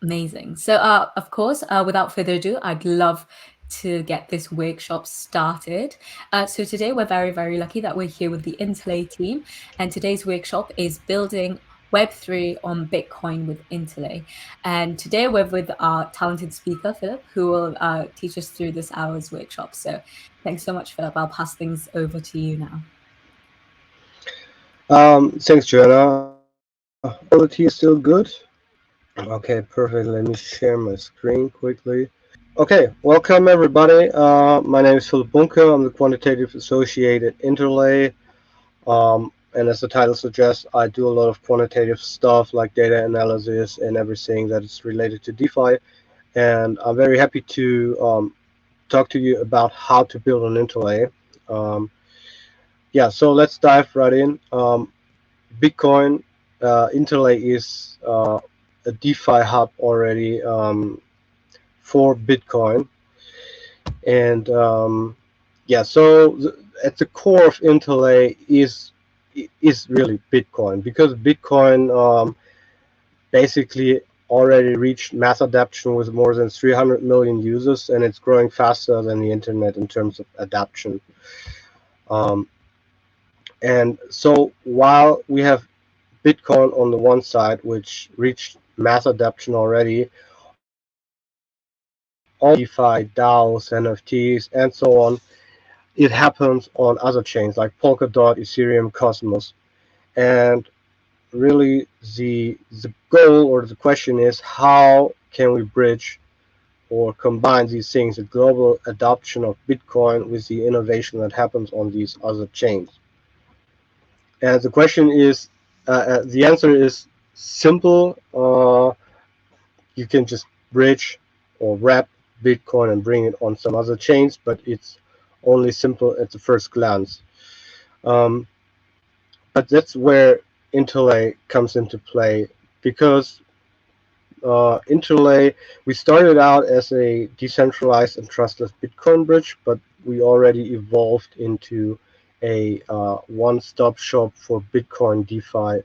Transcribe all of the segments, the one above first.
Amazing. So, of course, without further ado, I'd love to get this workshop started. So today we're very, very lucky that we're here with the Interlay team, and today's workshop is building Web3 on Bitcoin with Interlay. And today we're with our talented speaker, Philipp, who will teach us through this hour's workshop. So thanks so much, Philipp. I'll pass things over to you now. Thanks, Joanna. Quality is still good? Okay, perfect. Let me share my screen quickly. Okay, welcome everybody. My name is Philipp Bunke. I'm the Quantitative Associate at Interlay. And as the title suggests, I do a lot of quantitative stuff like data analysis and everything that is related to DeFi. And I'm very happy to talk to you about how to build an Interlay. Yeah, so let's dive right in. Bitcoin, Interlay is a DeFi hub already for Bitcoin. And yeah, so at the core of Interlay is really Bitcoin, because Bitcoin basically already reached mass adoption with more than 300 million users, and it's growing faster than the internet in terms of adoption. And so while we have Bitcoin on the one side, which reached mass adoption already, all DeFi, DAOs, NFTs, and so on, it happens on other chains like Polkadot, Ethereum, Cosmos. And really the goal or the question is, how can we bridge or combine these things, the global adoption of Bitcoin with the innovation that happens on these other chains? And the question is, the answer is simple. You can just bridge or wrap Bitcoin and bring it on some other chains, but it's only simple at the first glance. But that's where Interlay comes into play, because Interlay, we started out as a decentralized and trustless Bitcoin bridge, but we already evolved into a one-stop shop for Bitcoin DeFi.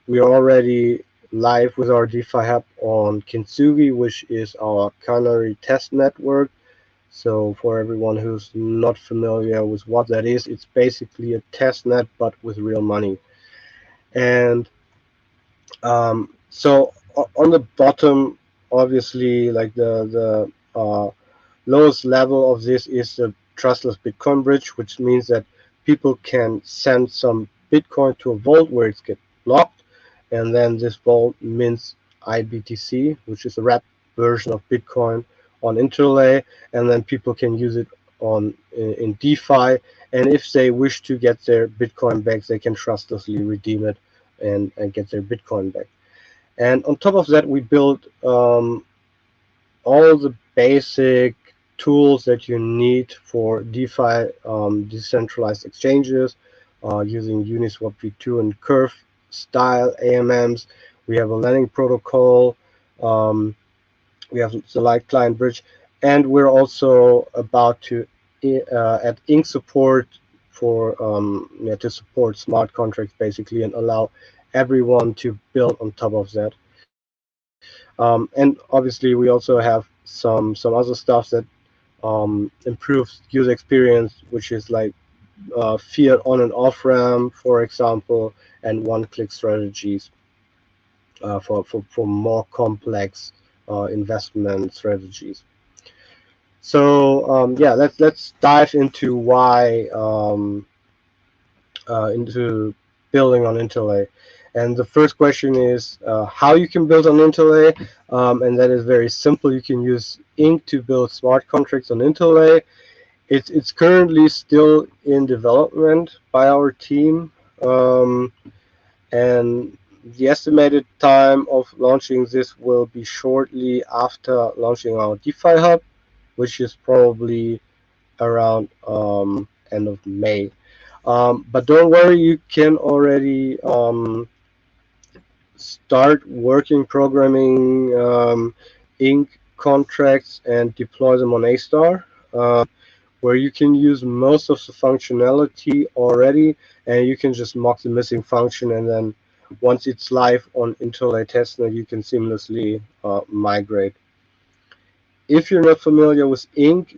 We are already live with our DeFi hub on Kintsugi, which is our Canary test network. So for everyone who's not familiar with what that is, it's basically a test net, but with real money. And so on the bottom, obviously, like the lowest level of this is the trustless Bitcoin bridge, which means that people can send some Bitcoin to a vault where it gets blocked, and then this vault mints IBTC, which is a wrapped version of Bitcoin on Interlay, and then people can use it in DeFi. And if they wish to get their Bitcoin back, they can trustlessly redeem it and get their Bitcoin back. And on top of that, we built all the basic tools that you need for DeFi decentralized exchanges using Uniswap v2 and Curve style AMMs. We have a lending protocol. We have the light client bridge, and we're also about to add ink support for to support smart contracts basically, and allow everyone to build on top of that. And obviously we also have some other stuff that improves user experience, which is like fiat on and off ramp, for example, and one-click strategies for more complex investment strategies. So yeah, let's dive into why into building on Interlay. And the first question is how you can build on Interlay, and that is very simple. You can use Ink to build smart contracts on Interlay. It's currently still in development by our team, and the estimated time of launching this will be shortly after launching our DeFi hub, which is probably around end of May. But don't worry, you can already start working programming Ink contracts and deploy them on A-Star, where you can use most of the functionality already, and you can just mock the missing function and then once it's live on Interlay testnet, you can seamlessly migrate. If you're not familiar with Ink,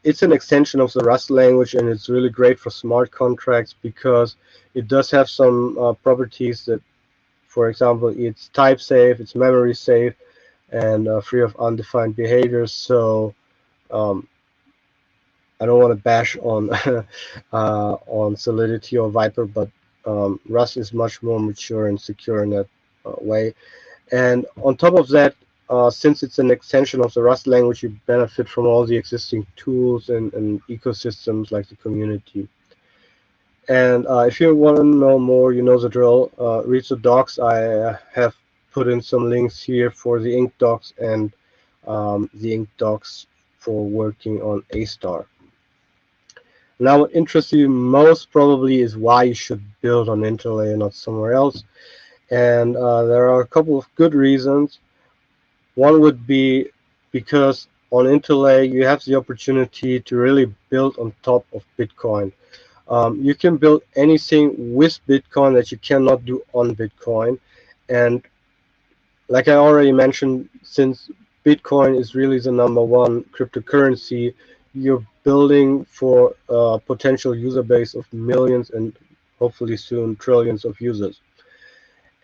it's an extension of the Rust language, and it's really great for smart contracts because it does have some properties that, for example, it's type safe, it's memory safe, and free of undefined behaviors. So um, I don't want to bash on Solidity or Viper, but Rust is much more mature and secure in that way. And on top of that, since it's an extension of the Rust language, you benefit from all the existing tools and ecosystems like the community. And if you want to know more, you know the drill. Read the docs. I have put in some links here for the Ink docs and the Ink docs for working on A star. Now, what interests you most probably is why you should build on Interlay and not somewhere else. And there are a couple of good reasons. One would be because on Interlay you have the opportunity to really build on top of Bitcoin. You can build anything with Bitcoin that you cannot do on Bitcoin. And like I already mentioned, since Bitcoin is really the number one cryptocurrency, you're building for a potential user base of millions and hopefully soon trillions of users.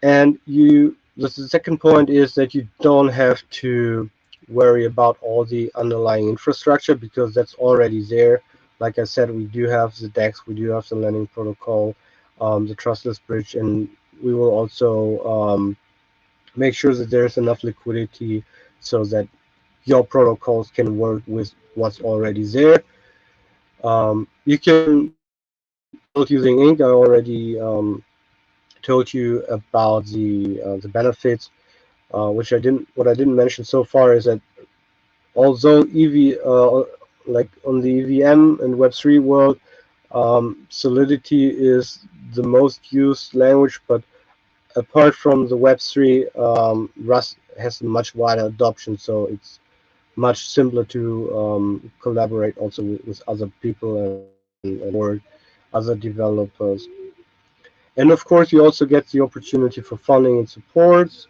And the second point is that you don't have to worry about all the underlying infrastructure because that's already there. Like I said, we do have the DEX, we do have the lending protocol, the trustless bridge, and we will also make sure that there's enough liquidity so that your protocols can work with what's already there. You can build using Ink. I already told you about the benefits. What I didn't mention so far is that although like on the EVM and Web3 world, Solidity is the most used language, but apart from the Web3, Rust has a much wider adoption, so it's much simpler to collaborate also with other people and work other developers. And of course, you also get the opportunity for funding and supports.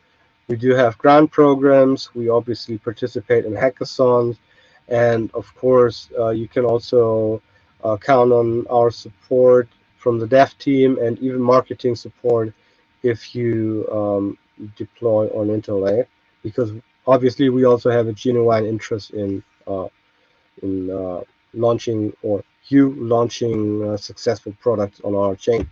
We do have grant programs. We obviously participate in hackathons. And of course, you can also count on our support from the dev team and even marketing support if you deploy on Interlay, because obviously we also have a genuine interest in launching or you launching successful products on our chain.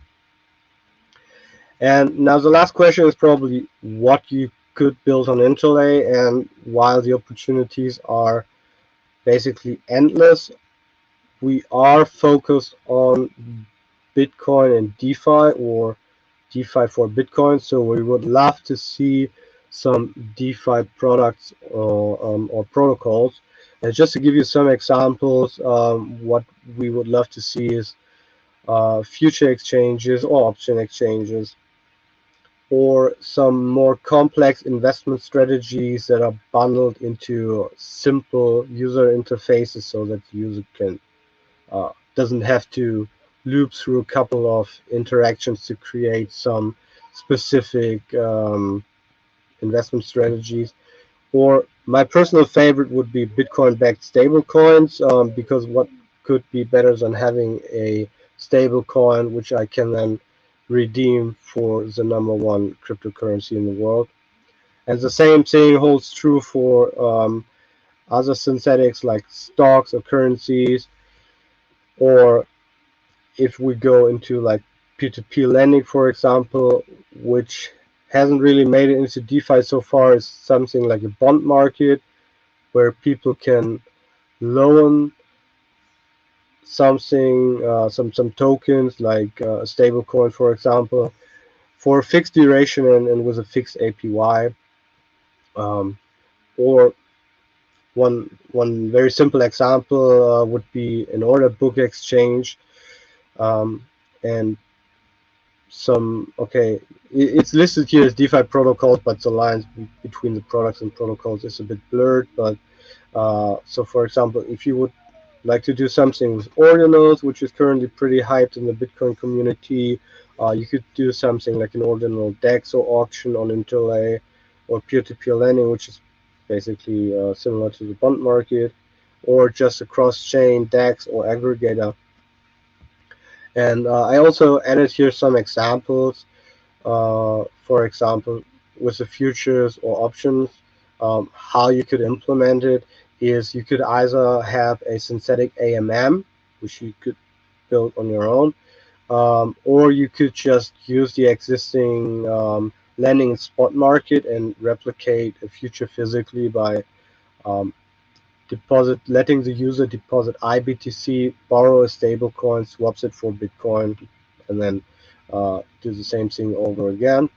And now the last question is probably what you could build on Interlay. And while the opportunities are basically endless, we are focused on Bitcoin and DeFi, or DeFi for Bitcoin. So we would love to see some DeFi products or protocols. And just to give you some examples, what we would love to see is future exchanges or option exchanges, or some more complex investment strategies that are bundled into simple user interfaces so that the user can doesn't have to loop through a couple of interactions to create some specific investment strategies. Or my personal favorite would be Bitcoin-backed stablecoins, because what could be better than having a stablecoin which I can then redeem for the number one cryptocurrency in the world. And the same thing holds true for other synthetics like stocks or currencies, or if we go into like P2P lending, for example, which hasn't really made it into DeFi so far, is something like a bond market where people can loan something, some tokens like a stable coin, for example, for a fixed duration and with a fixed APY. Or one very simple example would be an order book exchange, and it's listed here as DeFi protocols, but the lines between the products and protocols is a bit blurred. But so, for example, if you would like to do something with ordinals, which is currently pretty hyped in the Bitcoin community, You could do something like an ordinal DEX or auction on Interlay, or peer-to-peer lending, which is basically similar to the bond market, or just a cross-chain DEX or aggregator. And I also added here some examples. For example, with the futures or options, how you could implement it is you could either have a synthetic AMM, which you could build on your own, or you could just use the existing lending and spot market and replicate a future physically by um, letting the user deposit IBTC, borrow a stablecoin, swaps it for Bitcoin, and then do the same thing over again.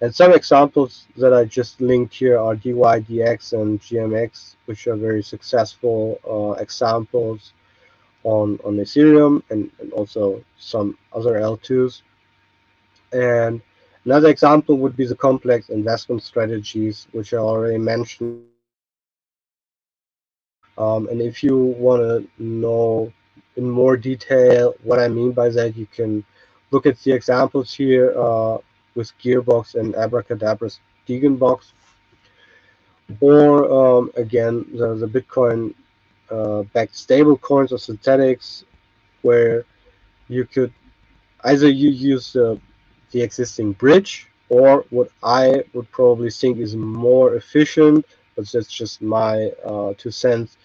And some examples that I just linked here are DYDX and GMX, which are very successful examples on Ethereum, and also some other L2s. And another example would be the complex investment strategies, which I already mentioned in the beginning. And if you want to know in more detail what I mean by that, you can look at the examples here with Gearbox and Abracadabra's Degenbox, or again the Bitcoin backed stable coins or synthetics, where you could either you use the existing bridge, or what I would probably think is more efficient, but that's just my 2 cents,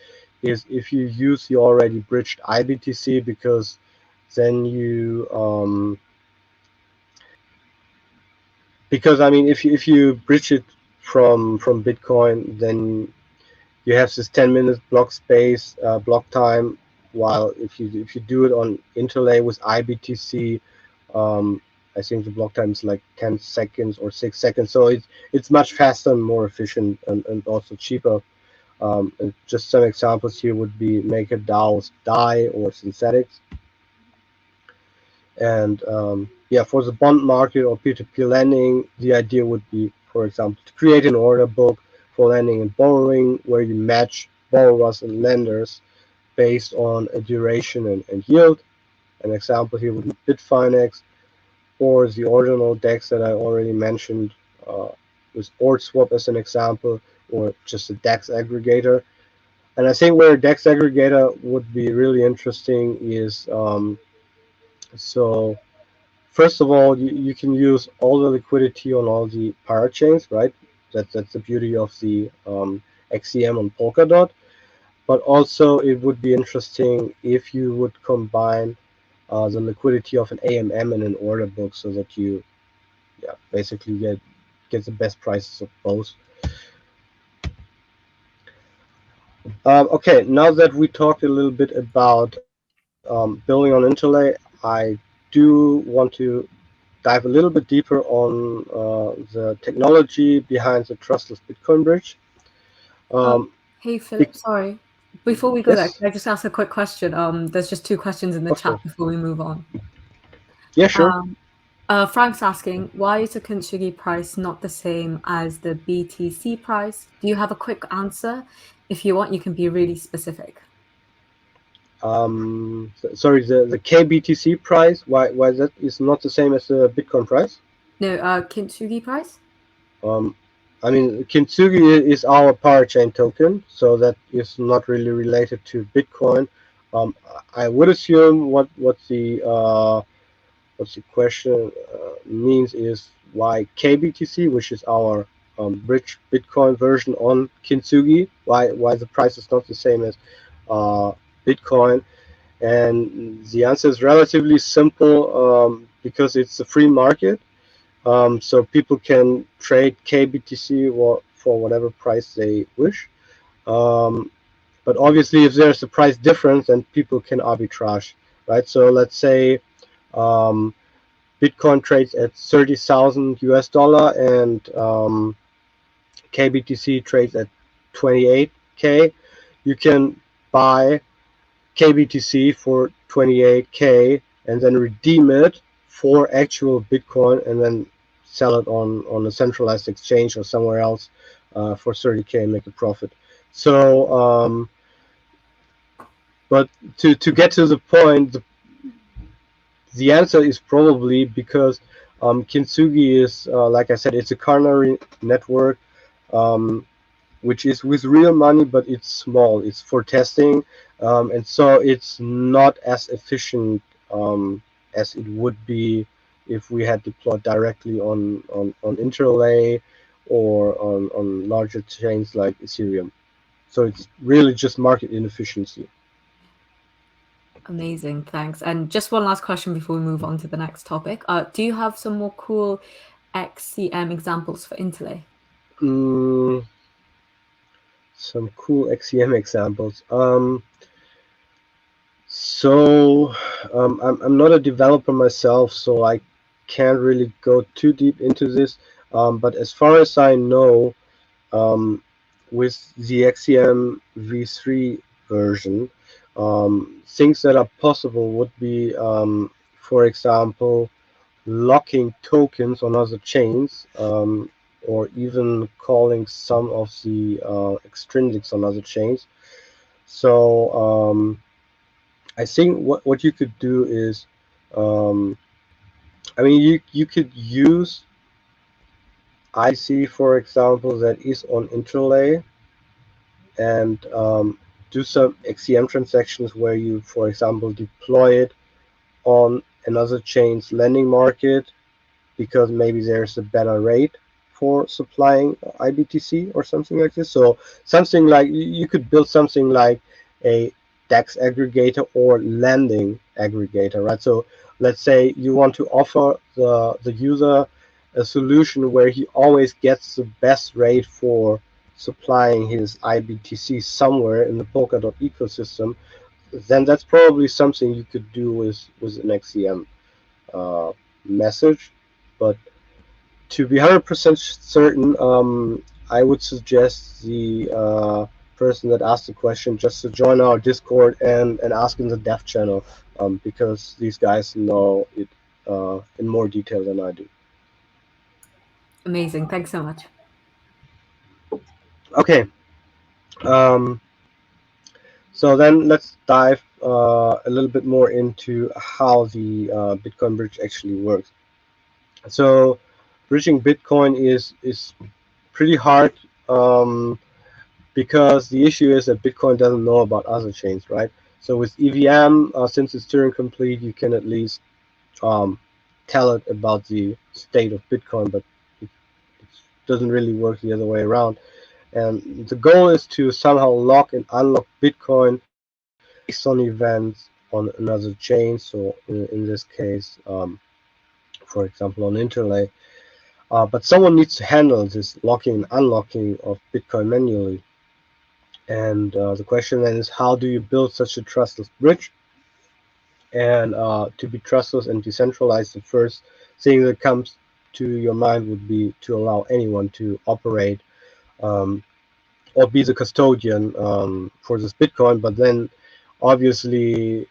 is if you use the already bridged IBTC, because then you because I mean if you bridge it from Bitcoin, then you have this 10-minute block space block time, while if you do it on Interlay with IBTC, um, I think the block time is like 10 seconds or 6 seconds, so it's much faster and more efficient, and also cheaper. And just some examples here would be MakerDAO's DAI or synthetics. And yeah, for the bond market or peer-to-peer lending, the idea would be, for example, to create an order book for lending and borrowing, where you match borrowers and lenders based on a duration and yield. An example here would be Bitfinex, or the ordinal DEX that I already mentioned, uh, with OrdSwap as an example, or just a DEX aggregator. And I think where a DEX aggregator would be really interesting is so first of all, you can use all the liquidity on all the parachains, right? That's the beauty of the XCM on Polkadot. But also, it would be interesting if you would combine the liquidity of an AMM and an order book, so that you, yeah, basically get the best prices of both. Okay, now that we talked a little bit about building on Interlay, I do want to dive a little bit deeper on the technology behind the trustless Bitcoin bridge. Um, Um, hey Philip, sorry. Before we go there, yes, can I just ask a quick question? There's just 2 questions in the of chat course. before we move on. Yeah, sure. Um, Frank's asking, why is the Kintsugi price not the same as the BTC price? Do you have a quick answer? If you want, you can be really specific. Sorry, the KBTC price, why that is not the same as the Bitcoin price? No, Kintsugi price? Um, I mean, Kintsugi is our parachain token, so that is not really related to Bitcoin. I would assume what the question means is why KBTC, which is our bridge Bitcoin version on Kintsugi, why the price is not the same as uh, Bitcoin. And the answer is relatively simple, because it's a free market. So people can trade KBTC for whatever price they wish. Um, but obviously, if there's a price difference, then people can arbitrage, right? So let's say um, Bitcoin trades at 30,000 US dollar, and KBTC trades at 28K. You can buy KBTC for 28K and then redeem it for actual Bitcoin, and then sell it on a centralized exchange or somewhere else for 30K and make a profit. So, but to get to the point, The answer is probably because Kintsugi is, like I said, it's a carnary network, um, which is with real money, but it's small. It's for testing, and so it's not as efficient as it would be if we had deployed directly on Interlay or on larger chains like Ethereum. So it's really just market inefficiency. Amazing, thanks. And just one last question before we move on to the next topic. Do you have some more cool XCM examples for Interlay? Mm, some cool XCM examples. So I'm not a developer myself, so I can't really go too deep into this. But as far as I know, um, with the XCM v3 version, things that are possible would be, for example, locking tokens on other chains, or even calling some of the extrinsics on other chains. So I think what you could do is, um, I mean, you could use IC, for example, that is on Interlay, and do some XCM transactions where you, for example, deploy it on another chain's lending market because maybe there's a better rate for supplying IBTC or something like this. So something like you could build something like a DEX aggregator or lending aggregator, right? So let's say you want to offer the user a solution where he always gets the best rate for supplying his IBTC somewhere in the Polkadot ecosystem. Then that's probably something you could do with an XCM message. But to be 100% certain, I would suggest the person that asked the question just to join our Discord and ask in the dev channel, because these guys know it in more detail than I do. Amazing, thanks so much. Okay, um, so then let's dive a little bit more into how the Bitcoin bridge actually works. So bridging Bitcoin is pretty hard. Because the issue is that Bitcoin doesn't know about other chains, right? So with EVM, since it's Turing complete, you can at least um, tell it about the state of Bitcoin, but it doesn't really work the other way around. And the goal is to somehow lock and unlock Bitcoin based on events on another chain. So in this case, for example, on Interlay. But someone needs to handle this locking and unlocking of Bitcoin manually. And the question then is, how do you build such a trustless bridge? And to be trustless and decentralized, the first thing that comes to your mind would be to allow anyone to operate, um, or be the custodian for this Bitcoin. But then, obviously,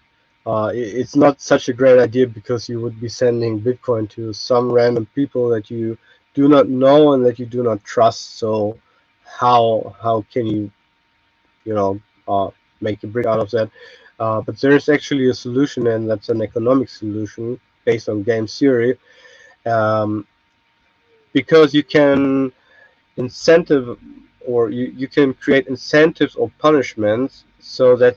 it's not such a great idea because you would be sending Bitcoin to some random people that you do not know and that you do not trust. So how can you know make a brick out of that? But there's actually a solution, and that's an economic solution based on game theory, um, because you can incentive, or you can create incentives or punishments so that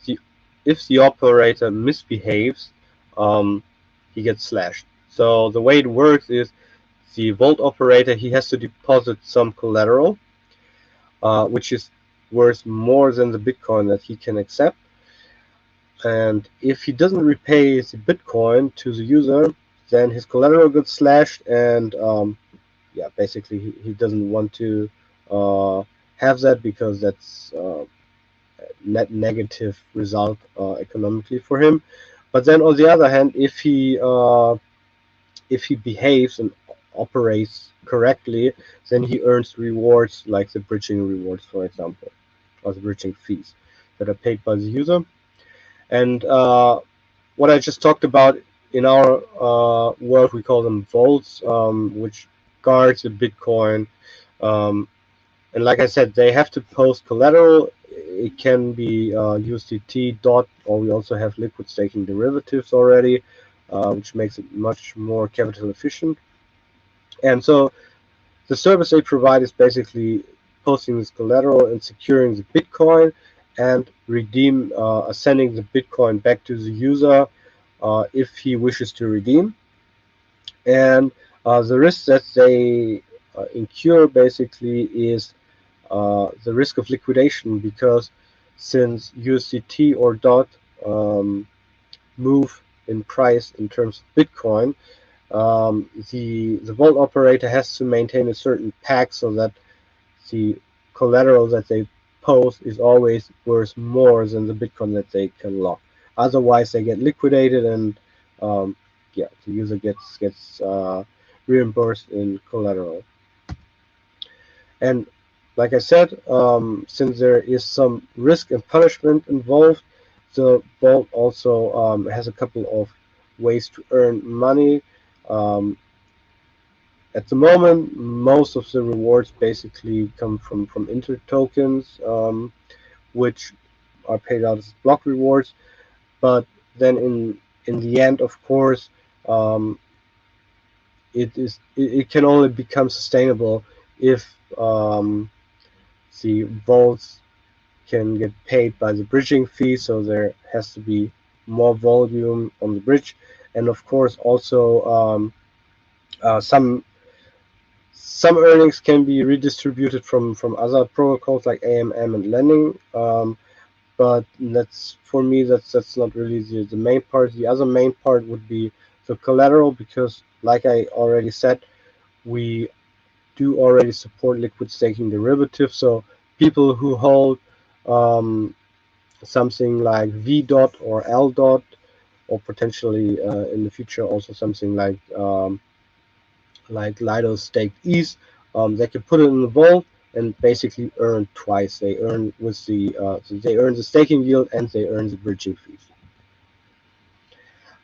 if the operator misbehaves, um, he gets slashed. So the way it works is the vault operator, he has to deposit some collateral, which is worth more than the Bitcoin that he can accept. And if he doesn't repay the Bitcoin to the user, then his collateral gets slashed, and yeah, basically he doesn't want to have that because that's net negative result economically for him. But then on the other hand, if he behaves and operates correctly, then he earns rewards like the bridging rewards, for example, or the bridging fees that are paid by the user. And what I just talked about, in our world, we call them vaults, which guards the Bitcoin. Um, and like I said, they have to post collateral. It can be USDT dot, or we also have liquid staking derivatives already. which makes it much more capital efficient. And so the service they provide is basically posting this collateral and securing the Bitcoin and sending the Bitcoin back to the user if he wishes to redeem. And the risk that they incur basically is the risk of liquidation, because since USDT or DOT move in price in terms of Bitcoin, the vault operator has to maintain a certain peg so that the collateral that they post is always worth more than the Bitcoin that they can lock. Otherwise, they get liquidated, and yeah, the user gets reimbursed in collateral. And like I said, since there is some risk and punishment involved, the vault also has a couple of ways to earn money. Um, at the moment, most of the rewards basically come from Inter tokens, which are paid out as block rewards. But then in the end, of course, um, it can only become sustainable if the vaults can get paid by the bridging fee, so there has to be more volume on the bridge, and of course also some earnings can be redistributed from other protocols like AMM and lending, but that's, for me, that's not really the main part. The other main part would be the collateral, because like I already said, we do already support liquid staking derivatives, so people who hold something like V dot or L dot, or potentially in the future also something like Lido staked ETH, they can put it in the vault and basically earn twice. They earn with they earn the staking yield and they earn the bridging fees.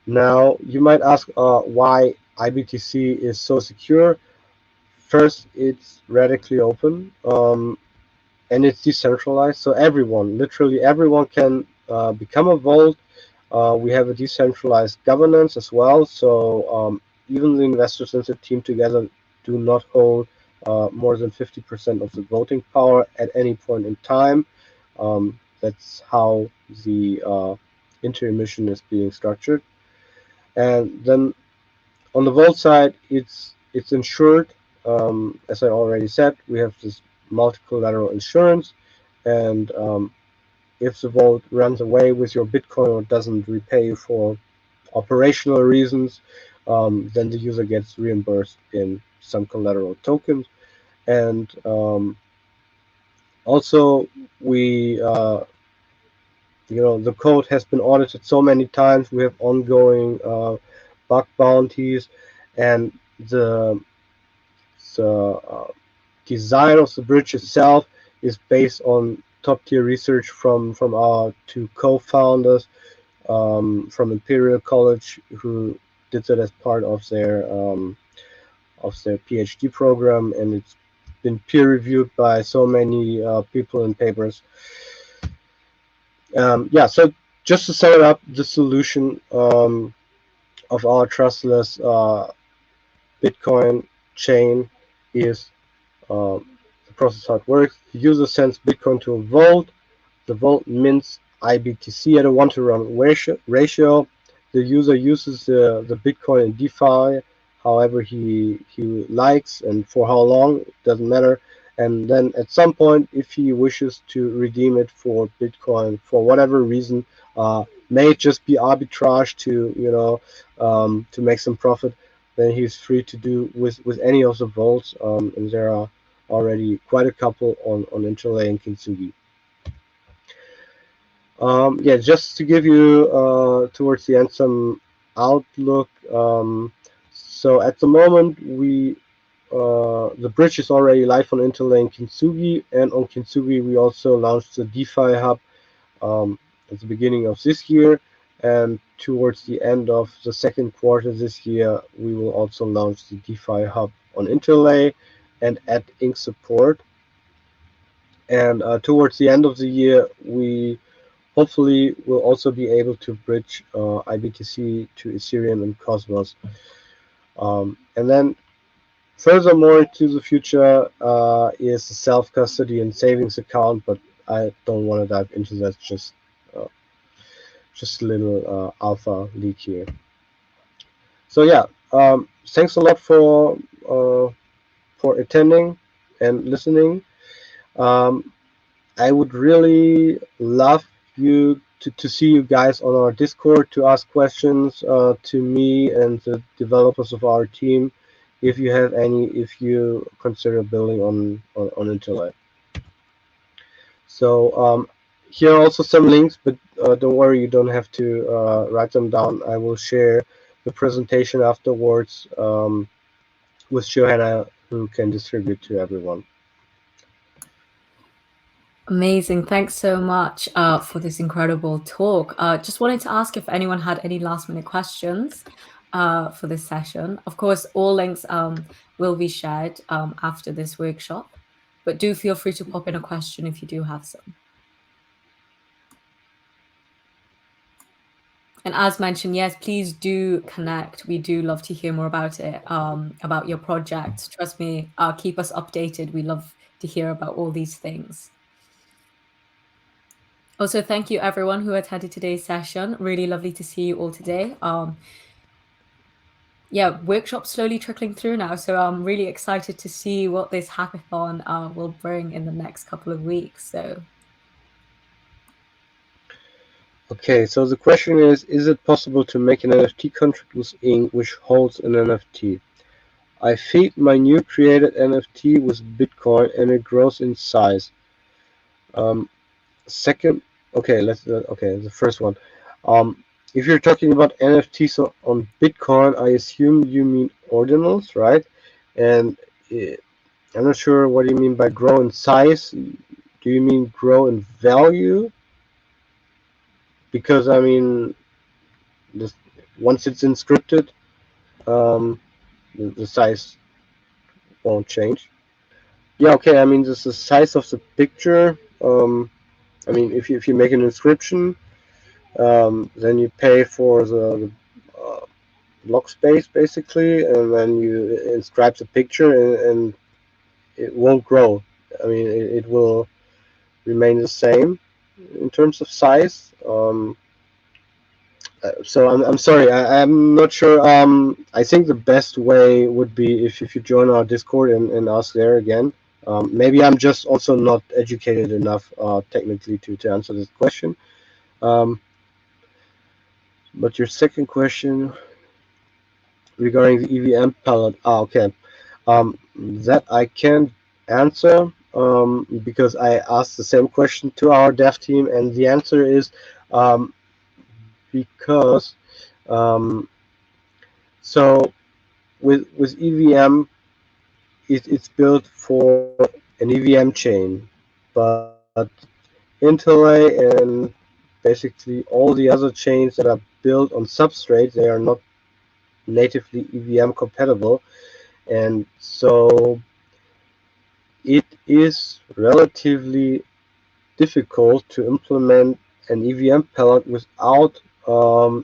Now you might ask why IBTC is so secure. First, it's radically open. And it's decentralized, so everyone, literally everyone, can become a vault. We have a decentralized governance as well, so even the investors in the team together do not hold more than 50% of the voting power at any point in time. That's how the inter-emission is being structured. And then on the vault side, it's insured. As I already said, we have this multi-collateral insurance, and if the vault runs away with your Bitcoin or doesn't repay you for operational reasons, then the user gets reimbursed in some collateral tokens. And also, we the code has been audited so many times. We have ongoing bug bounties, and the design of the bridge itself is based on top-tier research from our two co-founders from Imperial College, who did that as part of their PhD program, and it's been peer-reviewed by so many people in papers. Yeah, so just to sum it up, the solution of our trustless Bitcoin chain is the process how it works. The user sends Bitcoin to a vault. The vault mints IBTC at a 1-to-1 ratio. The user uses the Bitcoin in DeFi however he likes and for how long, it doesn't matter. And then at some point, if he wishes to redeem it for Bitcoin for whatever reason, may it just be arbitrage to make some profit, then he's free to do with any of the vaults. And there are already quite a couple on Interlay and Kintsugi. Yeah, just to give you towards the end some outlook. So at the moment, the bridge is already live on Interlay and Kintsugi, and on Kintsugi we also launched the DeFi hub at the beginning of this year, and towards the end of the second quarter this year, we will also launch the DeFi hub on Interlay and add Inc support. And towards the end of the year, we hopefully we'll also be able to bridge IBTC to Ethereum and Cosmos. And then furthermore to the future is the self-custody and savings account, but I don't want to dive into that. Just a little alpha leak here. So yeah, thanks a lot for attending and listening. Um, I would really love to see you guys on our Discord to ask questions to me and the developers of our team, if you have any, if you consider building on Interlay. So here are also some links, but don't worry, you don't have to write them down. I will share the presentation afterwards with Johanna, who can distribute to everyone. Amazing. Thanks so much for this incredible talk. Just wanted to ask if anyone had any last minute questions for this session. Of course, all links will be shared after this workshop, but do feel free to pop in a question if you do have some. And as mentioned, yes, please do connect. We do love to hear more about it, about your project. Trust me, keep us updated. We love to hear about all these things. Also, thank you everyone who attended today's session. Really lovely to see you all today. Yeah, workshops slowly trickling through now, so I'm really excited to see what this hackathon will bring in the next couple of weeks. So, okay, so the question is it possible to make an NFT contract with ink which holds an NFT? I feed my new created NFT with Bitcoin and it grows in size. Second, okay, the first one. If you're talking about NFTs on Bitcoin, I assume you mean ordinals, right? And I'm not sure what you mean by grow in size. Do you mean grow in value? Because I mean, this, once it's inscripted, the size won't change. Yeah, okay. I mean, this is the size of the picture. I mean, if you make an inscription, then you pay for the block space basically, and then you inscribe the picture, and it won't grow. I mean, it will remain the same in terms of size. So I'm sorry, I'm not sure. I think the best way would be if you join our Discord and ask there again. Maybe I'm just also not educated enough technically to answer this question. Um, but your second question regarding the EVM palette, okay, that I can't answer because I asked the same question to our dev team, and the answer is because so with EVM, it's built for an EVM chain, but Interlay and basically all the other chains that are built on substrate, they are not natively EVM compatible, and so it is relatively difficult to implement an EVM palette without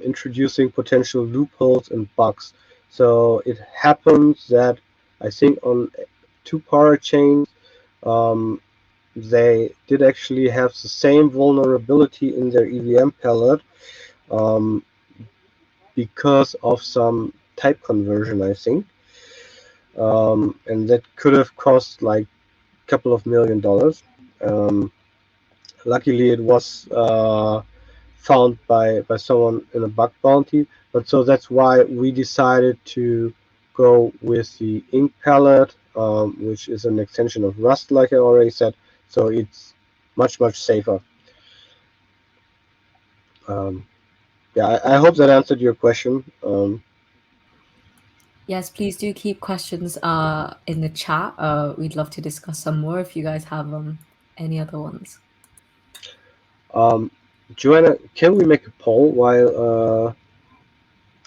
introducing potential loopholes and bugs. So it happens that I think on two parachains, they did actually have the same vulnerability in their EVM palette um, because of some type conversion, I think. And that could have cost like a couple of $1 million. Luckily, it was found by someone in a bug bounty. But so that's why we decided to go with the ink palette, which is an extension of Rust, like I already said. So it's much safer. Yeah, I hope that answered your question. yes, please do keep questions in the chat. We'd love to discuss some more if you guys have any other ones. Joanna, can we make a poll while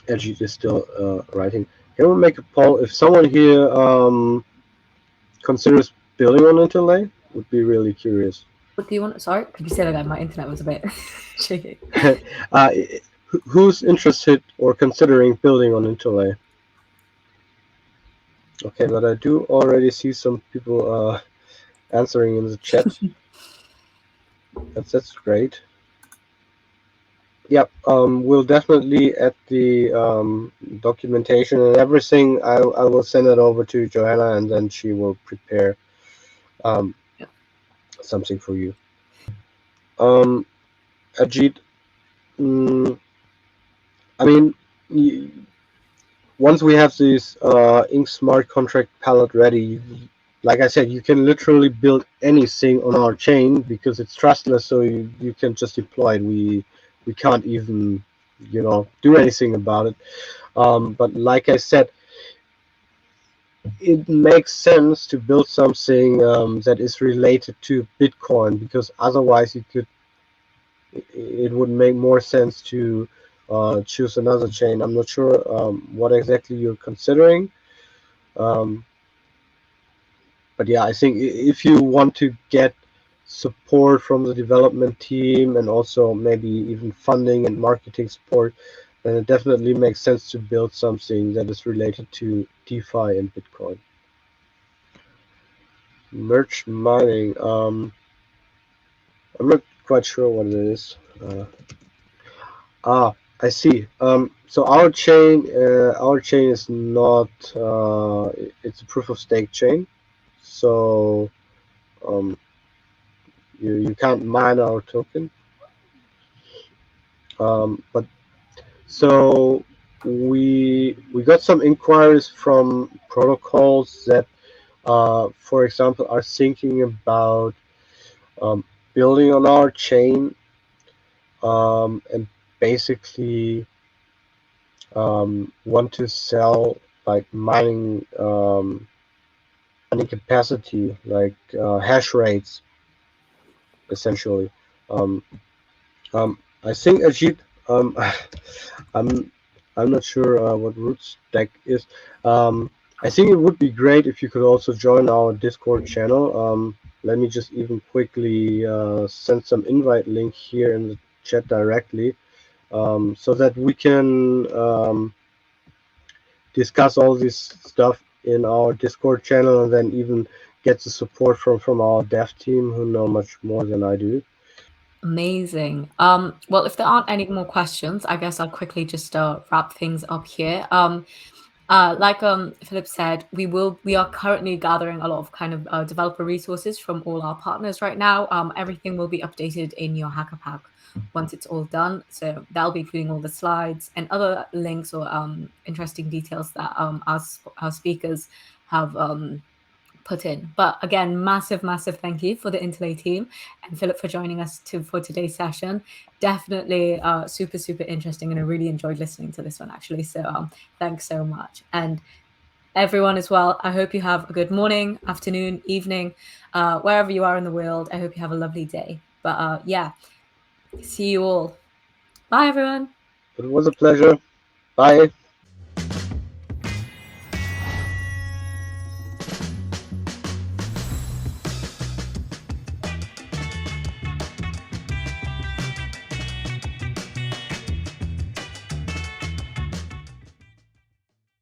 Edgy is still writing? Can we make a poll if someone here considers building on Interlay? Would be really curious. What do you want? Sorry, could you say that again? My internet was a bit shaky. uh, who's interested or considering building on Interlay? Okay, but I do already see some people answering in the chat. That's great. Yep, we'll definitely add the documentation and everything. I will send it over to Joanna, and then she will prepare um, Yeah. something for you. Um, Ajit, mm, I mean, once we have this Ink Smart Contract palette ready, like I said, you can literally build anything on our chain because it's trustless, so you can just deploy it. We can't even do anything about it. But like I said, it makes sense to build something that is related to Bitcoin because otherwise it would make more sense to choose another chain. I'm not sure what exactly you're considering. Um, but yeah, I think if you want to get support from the development team and also maybe even funding and marketing support, then it definitely makes sense to build something that is related to DeFi and Bitcoin. Merge mining. I'm not quite sure what it is. I see. So our chain is not. It's a proof of stake chain. So um, you can't mine our token. But so we got some inquiries from protocols that, for example, are thinking about um, building on our chain and basically want to sell like mining capacity, like hash rates, essentially. Um, I think Ajit, I'm I'm not sure what Root Stack is. I think it would be great if you could also join our Discord channel. Let me just even quickly send some invite link here in the chat directly, so that we can discuss all this stuff in our Discord channel and then even get the support from our dev team who know much more than I do. Amazing. Well, if there aren't any more questions, I guess I'll quickly just wrap things up here. Like Philip said, we are currently gathering a lot of kind of developer resources from all our partners right now. Everything will be updated in your Hacker Pack once it's all done. So that'll be including all the slides and other links or interesting details that our speakers have put in. But again, massive thank you for the Interlay team and Philip for joining us for today's session. Definitely super interesting, and I really enjoyed listening to this one actually. So thanks so much. And everyone as well, I hope you have a good morning, afternoon, evening, wherever you are in the world. I hope you have a lovely day. But yeah, see you all. Bye everyone. It was a pleasure. Bye.